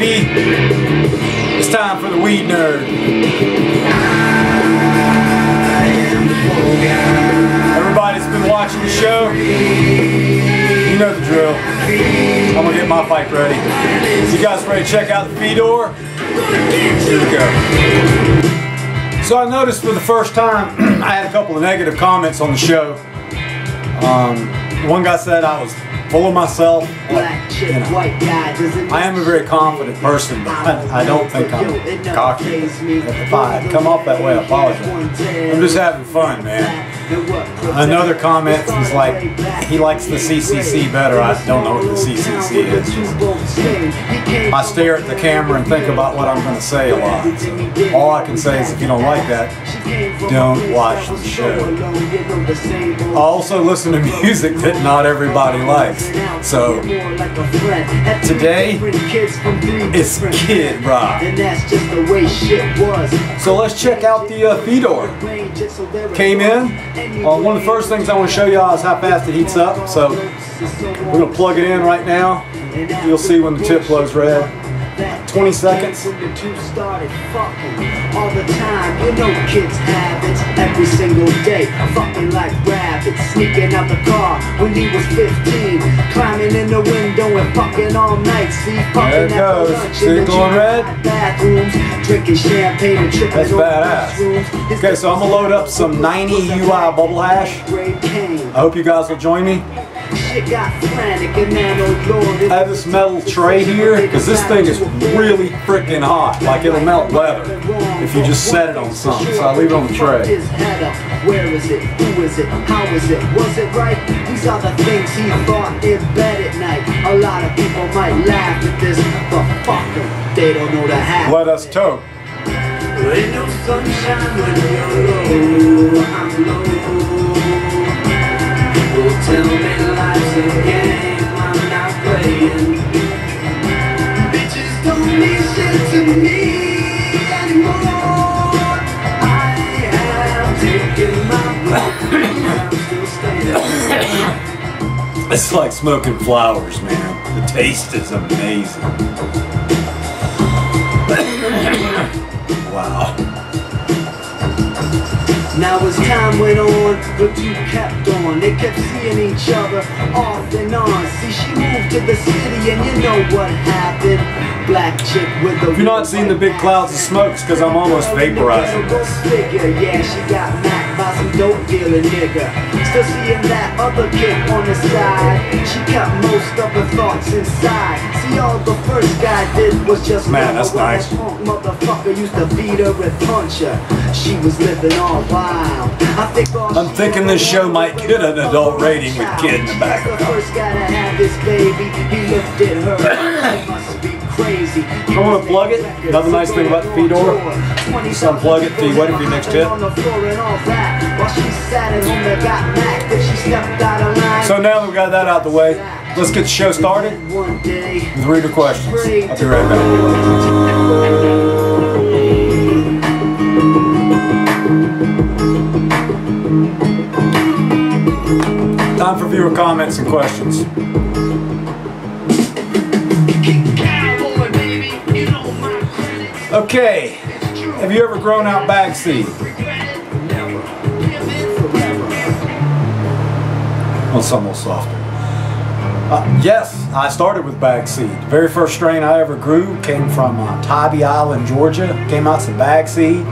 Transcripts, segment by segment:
baby. It's time for the Weed Nerd. Everybody's been watching the show. You know the drill. I'm gonna get my pipe ready. So you guys ready to check out the Fedor? Here we go. So I noticed for the first time, I had a couple of negative comments on the show. One guy said I was full of myself. You know, I am a very confident person, but I don't think I'm cocky. If I come off that way, I apologize. I'm just having fun, man. Another comment was like, he likes the CCC better. I don't know what the CCC is. I stare at the camera and think about what I'm going to say a lot. So all I can say is if you don't like that, don't watch the show. I also listen to music that not everybody likes. So today it's Kid Rock. So let's check out the Fedor. Came in. One of the first things I want to show y'all is how fast it heats up. So we're going to plug it in right now. You'll see when the tip blows red. 20 seconds. All the time, you know kids have it every single day, fucking like rabbits, sneaking out the car when he was 15, climbing in the window and fucking all night. See, fucking there it goes. See it going red? Bathrooms, drinking champagne and tripping. That's badass. Okay, so I'm gonna load up some 90 UI bubble hash. I hope you guys will join me. I have this metal tray here because this thing is really freaking hot. Like it'll melt leather if you just set it on something. So I leave it on the tray. Where is it? Who is it? How is it? Was it right? These are the things he thought in bed at night. A lot of people might laugh at this, but fuck them. They don't know the half. Let us tote. Ain't no sunshine when you're low. I'm low. Tell me life's a game I'm not playing. Bitches don't mean shit to me anymore. I have taken my breath. I'm still standing. It's like smoking flowers, man. The taste is amazing. Wow. Now as time went on, the two kept on. They kept seeing each other off and on. See, she moved to the city and you know what happened. Black chick with a... If you're not seeing the big clouds of smoke, it's because I'm almost vaporizing this. Yeah, she got knocked by some dope dealing nigga. Still seeing that other kid on the side. She kept most of her thoughts inside. See, all the first guy did was just... Man, that's nice. That punk motherfucker used to beat her and punch her. She was living all wild. I'm thinking this show might get an adult rating with Kid in the background. I want to plug it. Another nice thing about the Fedor, just unplug it till you wait for your next tip. So now that we've got that out the way, let's get the show started with reader questions. I'll be right back. Time for viewer comments and questions. Okay, have you ever grown out bag seed? Oh, it's almost softer. Yes, I started with bag seed. The very first strain I ever grew came from Tybee Island, Georgia. Came out some bag seed,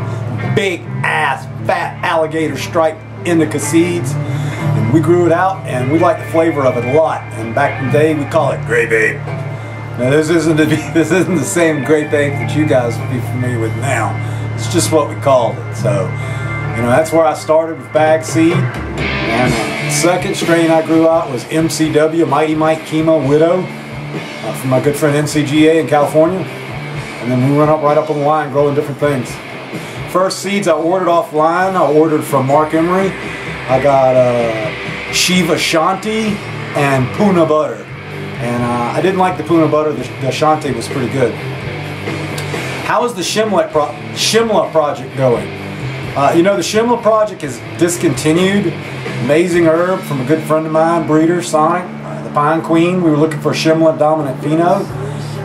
big ass fat alligator stripe indica seeds. And we grew it out, and we like the flavor of it a lot. And back in the day, we call it Grey Babe. Now this isn't the same Grey Babe that you guys would be familiar with now. It's just what we called it. So, you know, that's where I started with bag seed. And the second strain I grew out was MCW, Mighty Mike Chemo Widow, from my good friend NCGA in California. And then we went up right up on the line growing different things. First seeds I ordered offline, I ordered from Mark Emery. I got Shiva Shanti and Puna Butter. And I didn't like the Puna Butter, the Shanti was pretty good. How is the Shimla project going? You know, the Shimla project is discontinued. Amazing herb from a good friend of mine, breeder, Sonic, the Pine Queen. We were looking for a Shimla dominant pheno.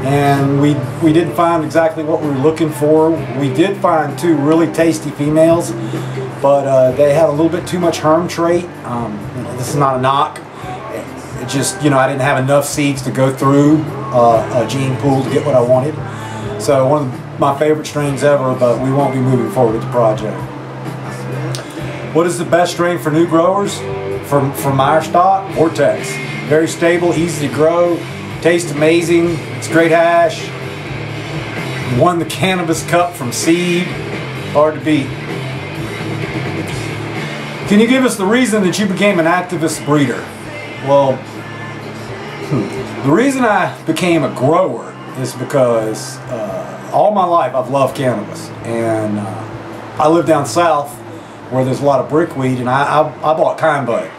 and we didn't find exactly what we were looking for. We did find 2 really tasty females, but they had a little bit too much herm trait. You know, this is not a knock. It just, you know, I didn't have enough seeds to go through a gene pool to get what I wanted. So one of my favorite strains ever, but we won't be moving forward with the project. What is the best strain for new growers? From our stock? Vortex. Very stable, easy to grow, tastes amazing, it's great hash. Won the Cannabis Cup from seed, hard to beat. Can you give us the reason that you became an activist breeder? Well, the reason I became a grower is because all my life I've loved cannabis, and I live down south where there's a lot of brickweed, and I bought kind bud.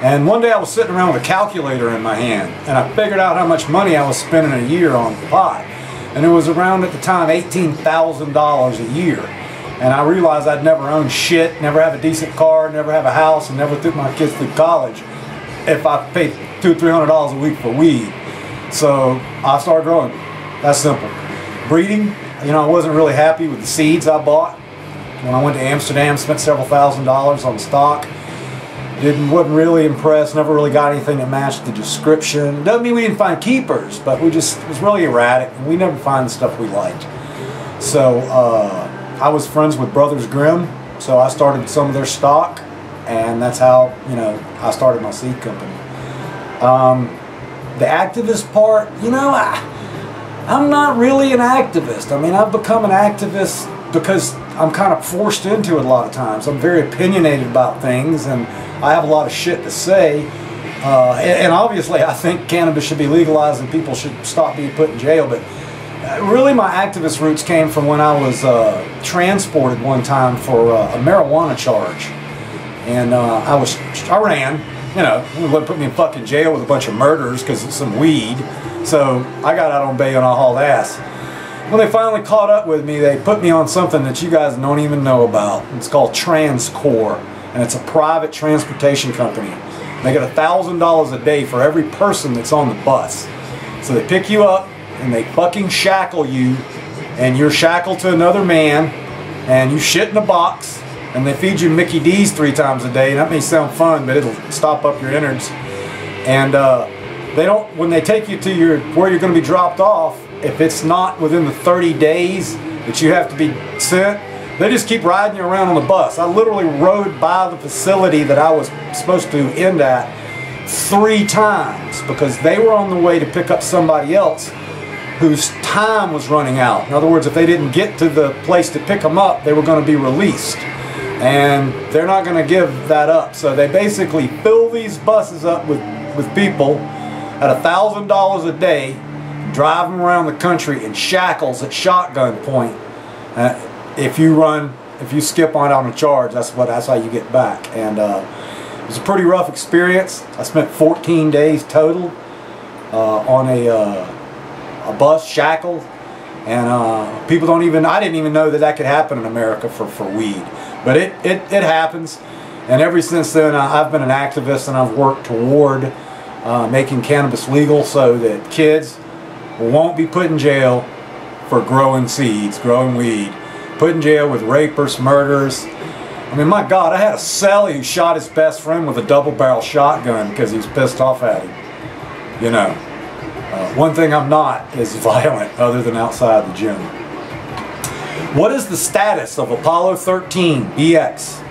And one day I was sitting around with a calculator in my hand, and I figured out how much money I was spending a year on pot. And it was around at the time $18,000 a year. And I realized I'd never own shit, never have a decent car, never have a house, and never took my kids through college if I paid $200 or $300 a week for weed. So I started growing. That's simple. Breeding, you know, I wasn't really happy with the seeds I bought. When I went to Amsterdam, spent several $1,000s on stock. Wasn't really impressed, never really got anything that matched the description. Doesn't mean we didn't find keepers, but it was really erratic, and we never find the stuff we liked. So I was friends with Brothers Grimm, so I started some of their stock, and that's how, you know, I started my seed company. The activist part, you know, I'm not really an activist. I mean, I've become an activist because I'm kind of forced into it a lot of times. I'm very opinionated about things, and I have a lot of shit to say. And obviously I think cannabis should be legalized and people should stop being put in jail. But really my activist roots came from when I was transported one time for a marijuana charge. And I ran, you know, they wouldn't put me in fucking jail with a bunch of murderers because it's some weed. So I got out on bail and I hauled ass. When they finally caught up with me, they put me on something that you guys don't even know about. It's called TransCore, and it's a private transportation company. They get $1,000 a day for every person that's on the bus. So they pick you up and they fucking shackle you, and you're shackled to another man, and you shit in a box, and they feed you Mickey D's 3 times a day. That may sound fun, but it'll stop up your innards. And they don't, when they take you to where you're going to be dropped off, if it's not within the 30 days that you have to be sent, they just keep riding you around on the bus. I literally rode by the facility that I was supposed to end at 3 times because they were on the way to pick up somebody else whose time was running out. In other words, if they didn't get to the place to pick them up, they were going to be released. And they're not going to give that up. So they basically fill these buses up with people at $1,000 a day, drive them around the country in shackles at shotgun point. If you skip on a charge, that's how you get back. And it was a pretty rough experience. I spent 14 days total on a bus shackled, and people don't even. I didn't even know that could happen in America for weed, but it happens. And ever since then, I've been an activist, and I've worked toward making cannabis legal so that kids won't be put in jail for growing seeds, growing weed, put in jail with rapers, murderers. I mean, my God, I had a cellie who shot his best friend with a double-barrel shotgun because he was pissed off at him. You know, one thing I'm not is violent other than outside the gym. What is the status of Apollo 13 BX?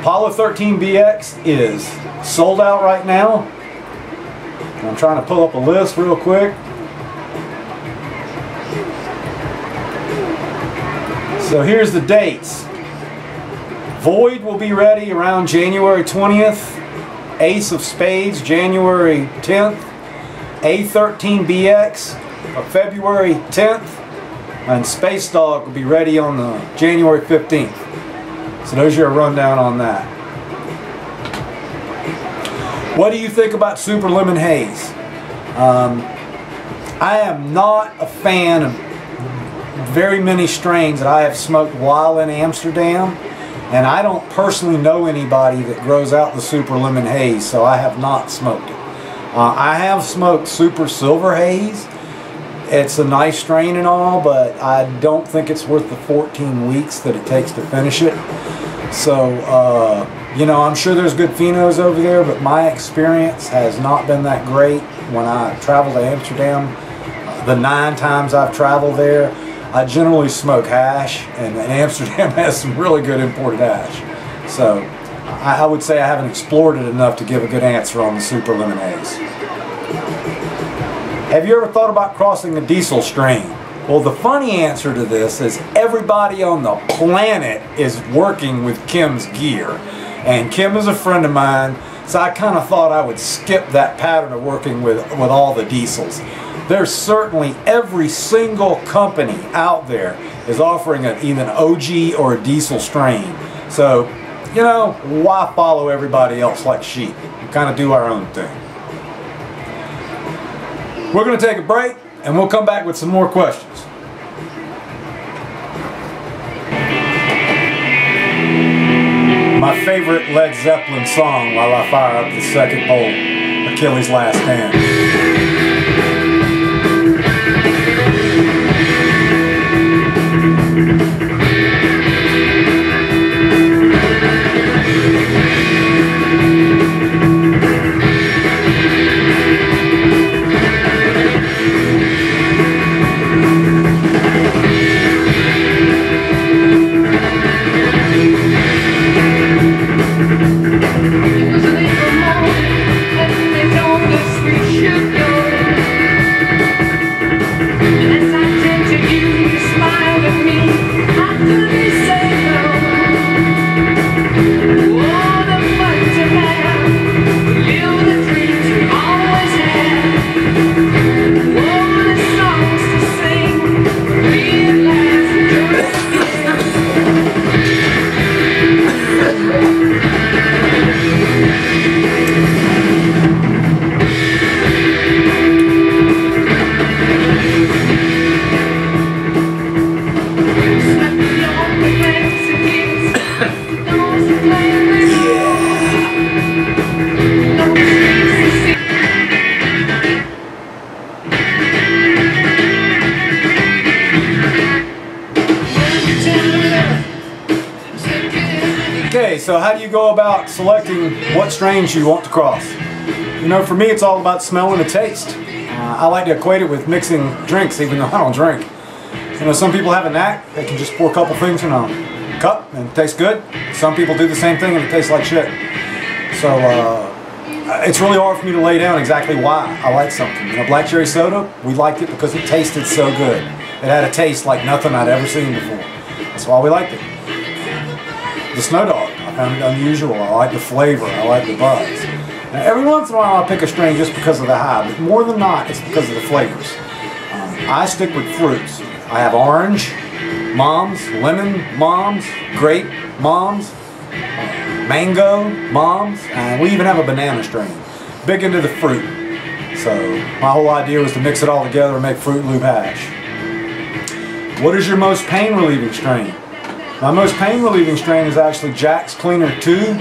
Apollo 13 BX is sold out right now. I'm trying to pull up a list real quick. So here's the dates. Void will be ready around January 20th. Ace of Spades, January 10th. A13BX, February 10th. And Space Dog will be ready on the January 15th. So there's your rundown on that. What do you think about Super Lemon Haze? I am not a fan of very many strains that I have smoked while in Amsterdam, and I don't personally know anybody that grows out the Super Lemon Haze, so I have not smoked it. I have smoked Super Silver Haze, It's a nice strain and all, but I don't think it's worth the 14 weeks that it takes to finish it. So, you know, I'm sure there's good phenos over there, but my experience has not been that great when I travel to Amsterdam. The 9 times I've traveled there, I generally smoke hash, and Amsterdam has some really good imported hash. So, I would say I haven't explored it enough to give a good answer on the super lemonades. Have you ever thought about crossing a diesel strain? Well, the funny answer to this is everybody on the planet is working with Kim's gear. And Kim is a friend of mine, so I kind of thought I would skip that pattern of working with all the diesels. There's certainly every single company out there is offering either an OG or a diesel strain. So, you know, why follow everybody else like sheep? We kind of do our own thing. We're going to take a break, and we'll come back with some more questions. My favorite Led Zeppelin song while I fire up the second bolt, Achilles' Last Stand. Okay, so how do you go about selecting what strains you want to cross? You know, for me it's all about smell and the taste. I like to equate it with mixing drinks, even though I don't drink. You know, some people have a knack, they can just pour a couple things in a cup and it tastes good. Some people do the same thing and it tastes like shit. So it's really hard for me to lay down exactly why I like something. You know, black cherry soda, we liked it because it tasted so good. It had a taste like nothing I'd ever seen before. That's why we liked it. The Snow Dog, I found it unusual. I like the flavor, I like the buzz. Now, every once in a while I'll pick a strain just because of the high, but more than not it's because of the flavors. I stick with fruits. I have orange, moms, lemon, moms, grape, moms, mango, moms, and we even have a banana strain. Big into the fruit. So my whole idea was to mix it all together and make Fruit Loop hash. What is your most pain relieving strain? My most pain relieving strain is actually Jack's Cleaner 2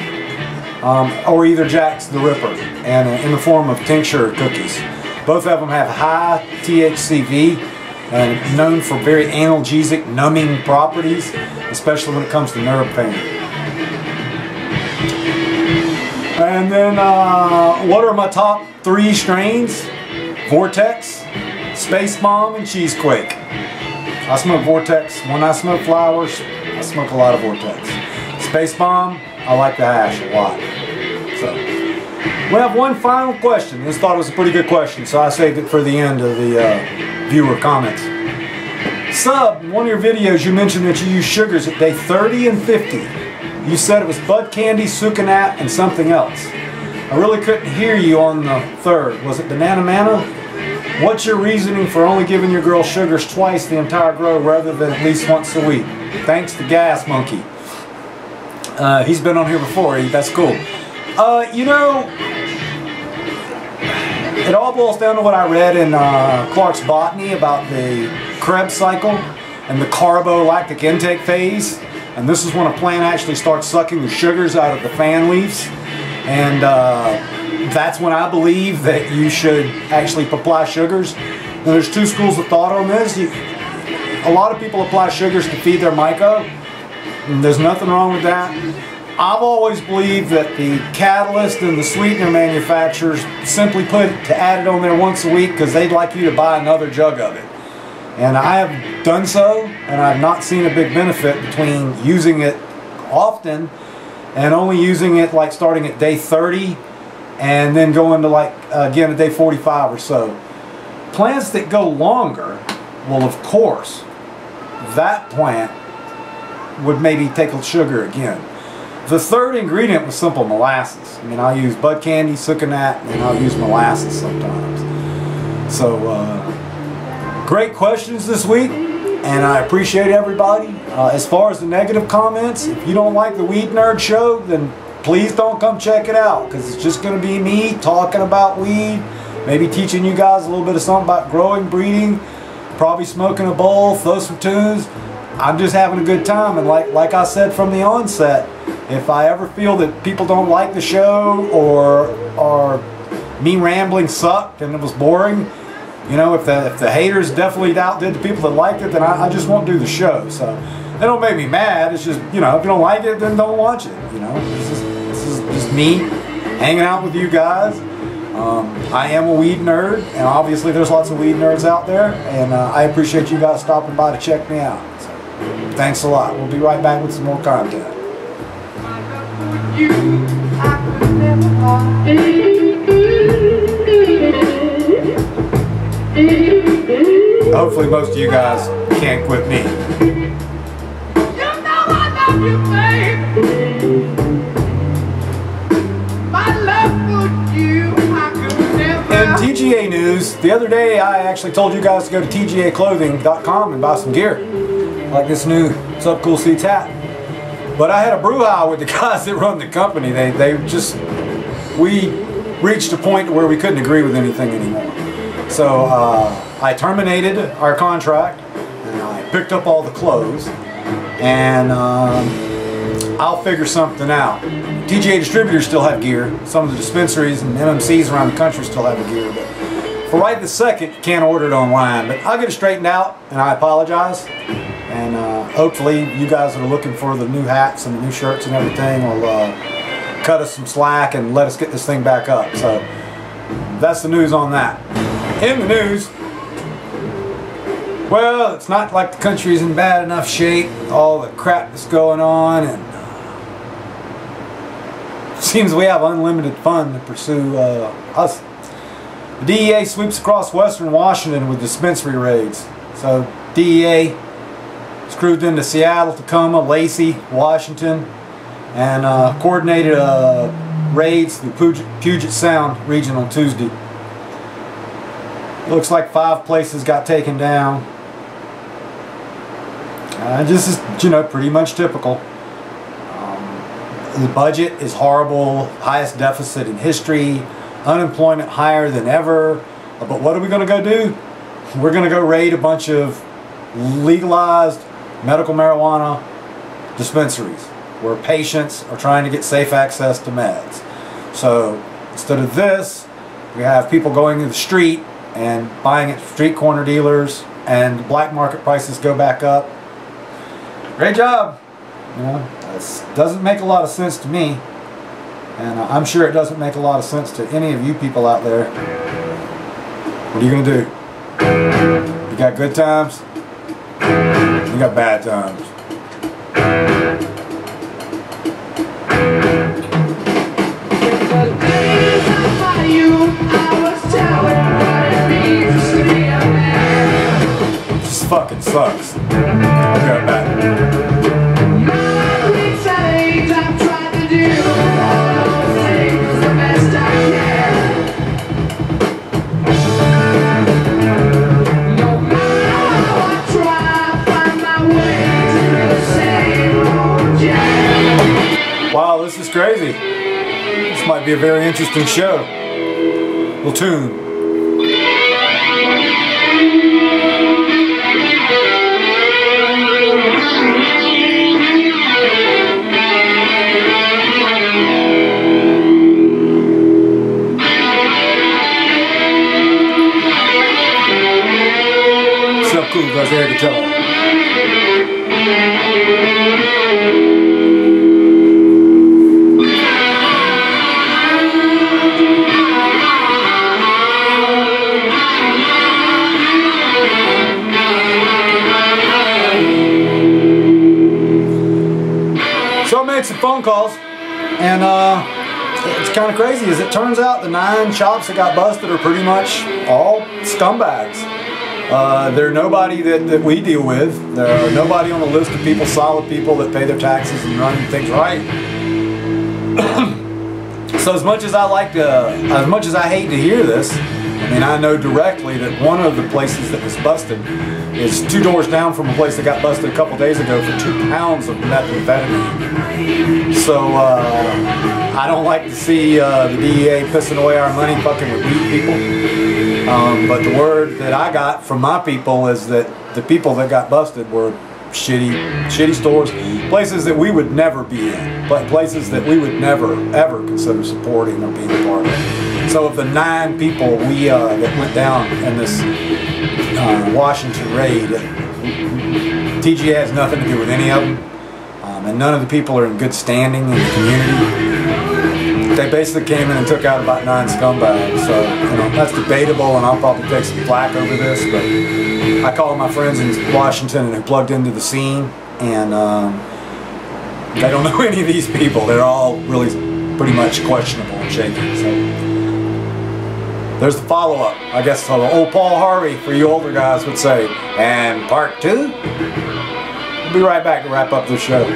or either Jack's the Ripper, and in the form of tincture cookies. Both of them have high THCV and known for very analgesic, numbing properties, especially when it comes to nerve pain. And then what are my top 3 strains? Vortex, Space Bomb, and Cheesequake. I smoke Vortex. When I smoke flowers, I smoke a lot of Vortex. Space Bomb, I like the hash a lot. So, we have one final question. This thought it was a pretty good question, so I saved it for the end of the viewer comments. Sub, in one of your videos you mentioned that you use sugars at day 30 and 50. You said it was bud candy, sucanat, and something else. I really couldn't hear you on the third. Was it banana manna? What's your reasoning for only giving your girl sugars twice the entire grow rather than at least once a week? Thanks to Gas Monkey. He's been on here before. That's cool. You know, it all boils down to what I read in Clark's Botany about the Krebs cycle and the carbolactic intake phase. And this is when a plant actually starts sucking the sugars out of the fan leaves. And that's when I believe that you should actually apply sugars. Now, there's two schools of thought on this. A lot of people apply sugars to feed their myco, and there's nothing wrong with that. I've always believed that the catalyst and the sweetener manufacturers simply put to add it on there once a week because they'd like you to buy another jug of it. And I have done so, and I've not seen a big benefit between using it often and only using it like starting at day 30 and then going to like again at day 45 or so. Plants that go longer, well, of course, that plant would maybe take a sugar again. The third ingredient was simple molasses. I mean, I'll use bud candy, sucanat, and I'll use molasses sometimes. So, great questions this week, and I appreciate everybody. As far as the negative comments, if you don't like the Weed Nerd Show, then please don't come check it out, because it's just going to be me talking about weed, maybe teaching you guys a little bit of something about growing, breeding, probably smoking a bowl, throw some tunes. I'm just having a good time, and like I said from the onset, if I ever feel that people don't like the show or me rambling sucked and it was boring, you know, if the haters definitely outdid the people that liked it, then I just won't do the show. So it don't make me mad. It's just, you know, if you don't like it, then don't watch it. You know, this is just me hanging out with you guys. I am a weed nerd, and obviously there's lots of weed nerds out there, and I appreciate you guys stopping by to check me out. So, thanks a lot. We'll be right back with some more content. Hopefully most of you guys can't quit me. You know I love you, babe. My love for you, I could never. In TGA news, the other day I actually told you guys to go to tgaclothing.com and buy some gear. Like this new Subcool Seats hat. But I had a brouhaha with the guys that run the company. We reached a point where we couldn't agree with anything anymore. So I terminated our contract, and I picked up all the clothes, and I'll figure something out. TGA distributors still have gear. Some of the dispensaries and MMCs around the country still have the gear, but for right this second, you can't order it online. But I'll get it straightened out, and I apologize. And hopefully you guys that are looking for the new hats and the new shirts and everything will cut us some slack and let us get this thing back up. So that's the news on that. In the news, well, it's not like the country's in bad enough shape, all the crap that's going on, and it seems we have unlimited fun to pursue us. The DEA sweeps across western Washington with dispensary raids. So DEA screwed into Seattle, Tacoma, Lacey, Washington, and coordinated raids through Puget Sound region on Tuesday. Looks like 5 places got taken down. Just is, you know, pretty much typical. The budget is horrible, highest deficit in history, unemployment higher than ever. But what are we going to go do? We're going to go raid a bunch of legalized medical marijuana dispensaries where patients are trying to get safe access to meds. So instead of this, we have people going to the street and buying at street corner dealers, and black market prices go back up. Great job. You know, this doesn't make a lot of sense to me, and I'm sure it doesn't make a lot of sense to any of you people out there. What are you gonna do? You got good times? You got bad times. This fucking sucks. I'll be right back. Wow, this is crazy. This might be a very interesting show. Little tune. was their guitar. So I made some phone calls, and it's kind of crazy. As it turns out, the 9 shops that got busted are pretty much all scumbags. They're nobody that we deal with. They're nobody on the list of people, solid people that pay their taxes and run things right. So as much as I hate to hear this, I mean, I know directly that one of the places that was busted is 2 doors down from a place that got busted a couple days ago for 2 pounds of methamphetamine. So I don't like to see the DEA pissing away our money fucking with weed people. But the word that I got from my people is that the people that got busted were shitty stores, places that we would never be in, but places that we would never ever consider supporting or being a part of. So of the 9 people that went down in this Washington raid, TGA has nothing to do with any of them, and none of the people are in good standing in the community. They basically came in and took out about 9 scumbags, so you know that's debatable, and I'll probably take some flack over this. But I called my friends in Washington and they plugged into the scene, and they don't know any of these people. They're all really pretty much questionable and shaky. So there's the follow-up. I guess old Paul Harvey, for you older guys, would say. And part 2. We'll be right back to wrap up the show.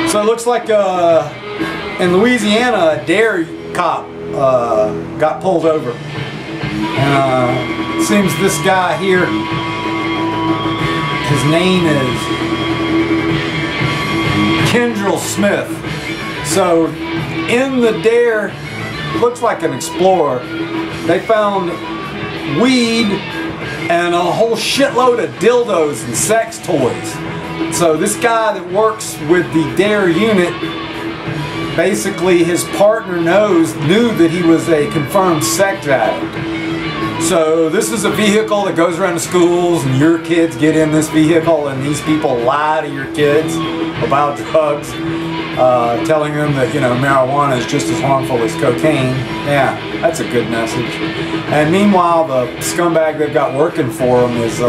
So it looks like in Louisiana, a dairy cop got pulled over. And it seems this guy here, his name is Kendrell Smith. So in the dare, looks like an Explorer, they found weed and a whole shitload of dildos and sex toys. So this guy that works with the DARE unit, basically his partner knew that he was a confirmed sex addict. So this is a vehicle that goes around to schools, and your kids get in this vehicle, and these people lie to your kids about drugs, telling them that, you know, marijuana is just as harmful as cocaine. Yeah, that's a good message. And meanwhile, the scumbag they've got working for them is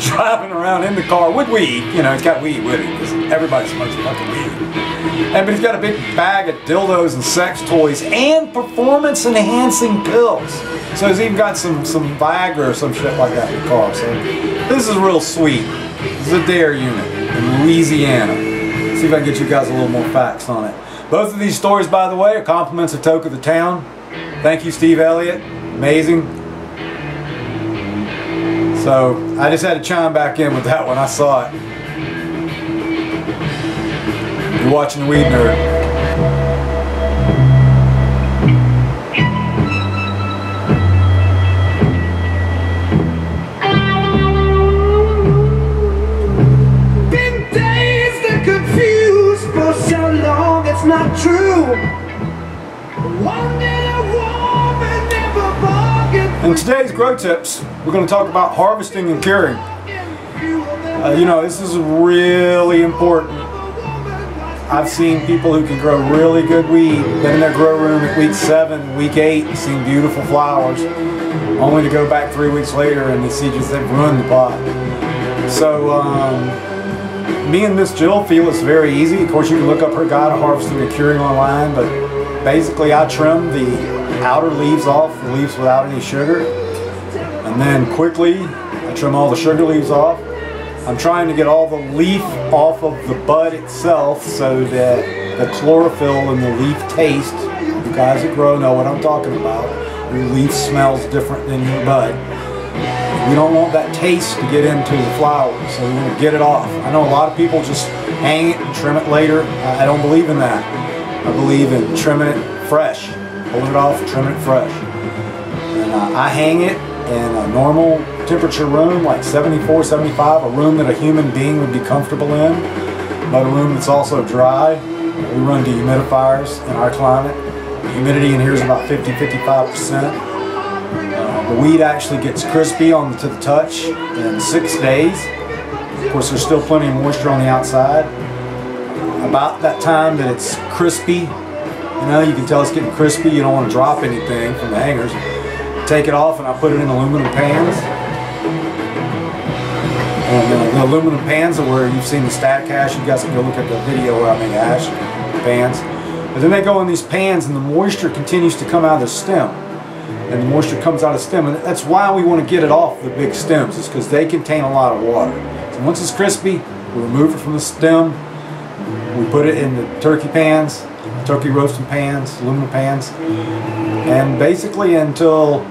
driving around in the car with weed. You know, he's got weed with him because everybody smokes fucking weed. But he's got a big bag of dildos and sex toys and performance-enhancing pills. So he's even got some Viagra or some shit like that in the car. So this is real sweet. This is a DARE unit in Louisiana. Let's see if I can get you guys a little more facts on it. Both of these stories, by the way, are compliments of Toke of the Town. Thank you, Steve Elliott. Amazing. So I just had to chime back in with that one. I saw it. You're watching The Weed Nerd. Been dazed and confused for so long, it's not true. In today's Grow Tips, we're going to talk about harvesting and curing. You know, this is really important. I've seen people who can grow really good weed, been in their grow room at week 7, week 8, seen beautiful flowers, only to go back 3 weeks later and the seeds, they've ruined the pot. So, me and Miss Jill feel it's very easy. Of course, you can look up her guide to harvesting and curing online, but basically I trim the outer leaves off, the leaves without any sugar, and then quickly I trim all the sugar leaves off. I'm trying to get all the leaf off of the bud itself so that the chlorophyll and the leaf taste, you guys that grow know what I'm talking about, your leaf smells different than your bud. We don't want that taste to get into the flowers, so we want to get it off. I know a lot of people just hang it and trim it later. I don't believe in that. I believe in trimming it fresh. Pull it off, trim it fresh. And I hang it in a normal temperature room, like 74, 75, a room that a human being would be comfortable in, but a room that's also dry. We run dehumidifiers in our climate. The humidity in here is about 50-55%. The weed actually gets crispy to the touch in 6 days. Of course, there's still plenty of moisture on the outside. About that time that it's crispy, you know, you can tell it's getting crispy. You don't want to drop anything from the hangers. Take it off and I put it in aluminum pans. And the aluminum pans are where you've seen the static hash. You guys can go look at the video where I make hash pans. But then they go in these pans and the moisture continues to come out of the stem. And the moisture comes out of the stem. And that's why we want to get it off the big stems, is because they contain a lot of water. So once it's crispy, we remove it from the stem. We put it in the turkey pans, turkey roasting pans, aluminum pans. And basically until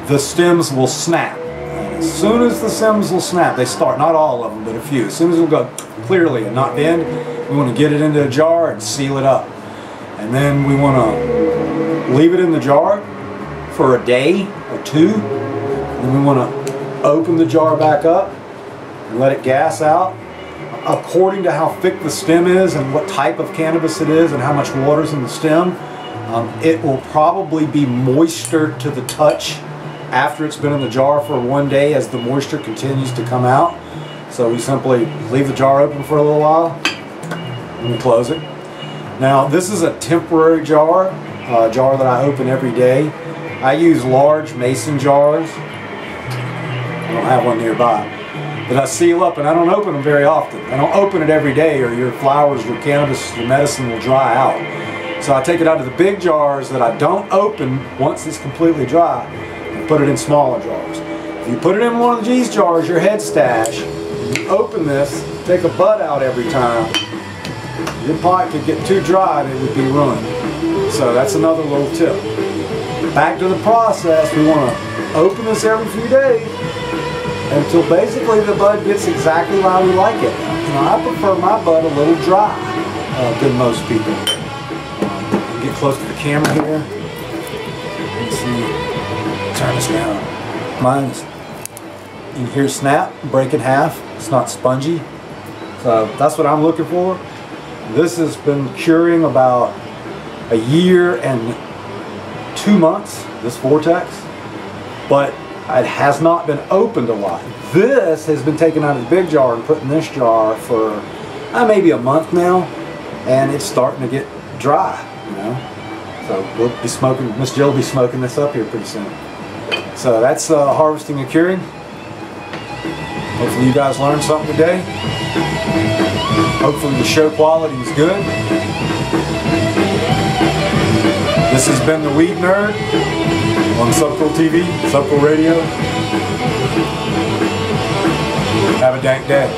the stems will snap. As soon as the stems will snap, they start, not all of them, but a few. As soon as it'll go clearly and not bend, we want to get it into a jar and seal it up. And then we want to leave it in the jar for a day or two. And we want to open the jar back up and let it gas out. According to how thick the stem is and what type of cannabis it is and how much water's in the stem, it will probably be moister to the touch after it's been in the jar for 1 day as the moisture continues to come out. So we simply leave the jar open for a little while and we close it. Now this is a temporary jar, a jar that I open every day. I use large mason jars. I don't have one nearby. But I seal up and I don't open them very often. I don't open it every day or your flowers, your cannabis, your medicine will dry out. So I take it out of the big jars that I don't open once it's completely dry. Put it in smaller jars. If you put it in one of these jars, your head stash, and you open this, take a bud out every time, your pot could get too dry and it would be ruined. So that's another little tip. Back to the process, we want to open this every few days until basically the bud gets exactly how we like it. Now I prefer my bud a little dry than most people. Get close to the camera here. Let's see. Turn this down. Mine's, you can hear snap, break in half. It's not spongy. So that's what I'm looking for. This has been curing about a year and 2 months, this Vortex, but it has not been opened a lot. This has been taken out of the big jar and put in this jar for maybe a month now, and it's starting to get dry, you know. So we'll be smoking, Miss Jill will be smoking this up here pretty soon. So that's harvesting and curing. Hopefully you guys learned something today. Hopefully the show quality is good. This has been the Weed Nerd on Subcool TV, Subcool Radio. Have a dank day.